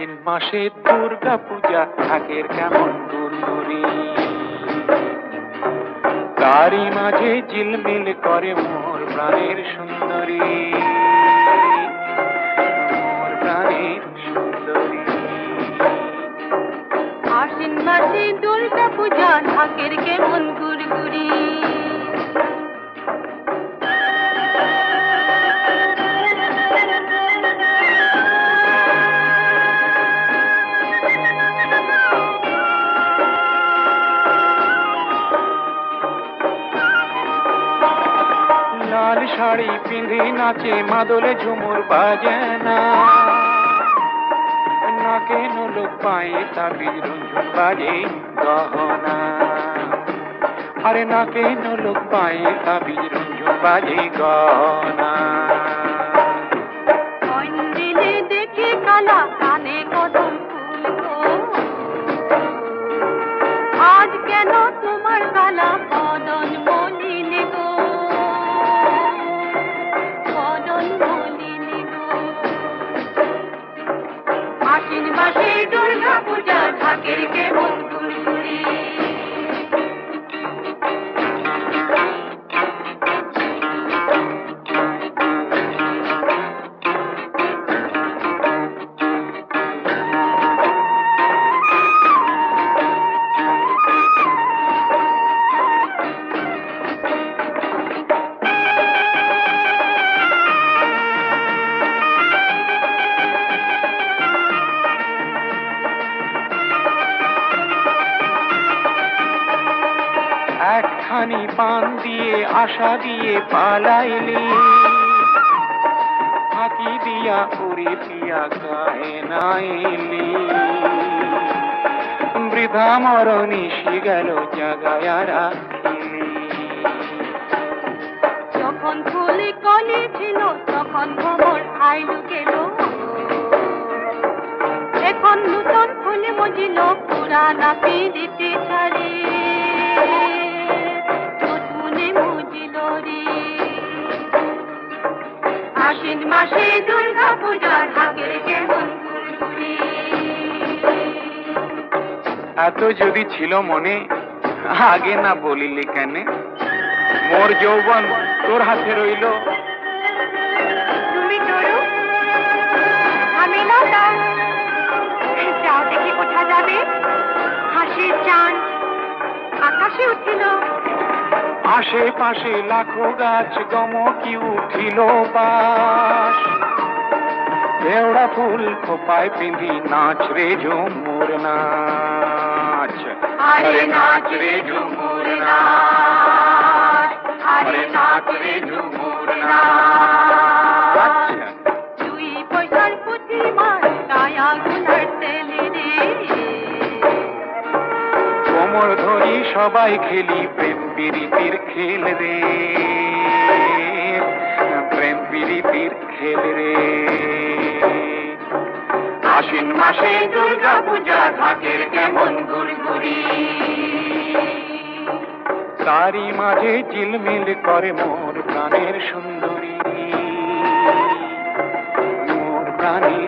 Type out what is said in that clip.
আশ্বিন মাসে দুর্গা পূজা ঢাকের কেমন গুড়গুড়ি, তারই মাঝে ঝিলমিল করে মোর প্রাণের সুন্দরী, মোর প্রাণের সুন্দরী। আশ্বিন মাসে দুর্গা পূজা ঢাকের কেমন গুড়গুড়ি, লাল শাড়ি পিঁধে নাচে মাদলে ঝুমুর বাজে না, নাকে নোলক পায়ে তাবিজ রঞ্জন বাজে গহনা, আরে নাকে নোলক পায়ে তাবিজ রঞ্জন বাজে গহনা। মন্দিরে দেখি কালা কানে কদম ফুল গো, আজ কেন তোমার কালা বদন মলিন গো, বদন মলিন গো। আশ্বিন মাসে দুর্গা পূজা ঢাকের কেমন গুড়গুড়ি, একখানি পান দিয়ে আশা দিয়ে পালাইলি, ফাঁকি দিয়া উড়ি দিয়া গায়ে নাইলি, বৃথা মরণিশি গেল জাগায়া রাখিলি। যখন ফুলে কলি ছিল তখন ভ্রমর আইলু গেল, এখন নূতন ফুলে মজিল পুরানা পিড়িতে ছাড়ে, নতুনে মজিল রে। আশ্বিন মাসে দুর্গা পূজা ঢাকের কেমন গুড়গুড়ি, এত যদি ছিল মনে আগে না বলিলি কেন, মোর যৌবন তোর হাতে রইল। তুমি তোরো আমি লতা, যাও দেখি কোথা যাবে। হাসির চাঁদ আকাশে উঠিল, আশেপাশে লাখো গাছ গমকি উঠিল বাস, দেওড়া ফুল খোপায় পিঁধি নাচ রে ঝুমুর নাচ, আরে নাচ রে ঝুমুর নাচ, আরে নাচ রে ঝুমুর নাচ। আচ্ছা, দুই পয়সার পুঁথি মাছ কায়া গুনার তেলে রে, কোমর ধরি সবাই খেলি প্রেম প্রীতির খেল রে, প্রেম প্রীতির খেল রে। আশ্বিন মাসে দুর্গা পূজা ঢাকের কেমন গুড়গুড়ি, তারই মাঝে ঝিলমিল করে মোর প্রাণের সুন্দরী, মোর প্রাণের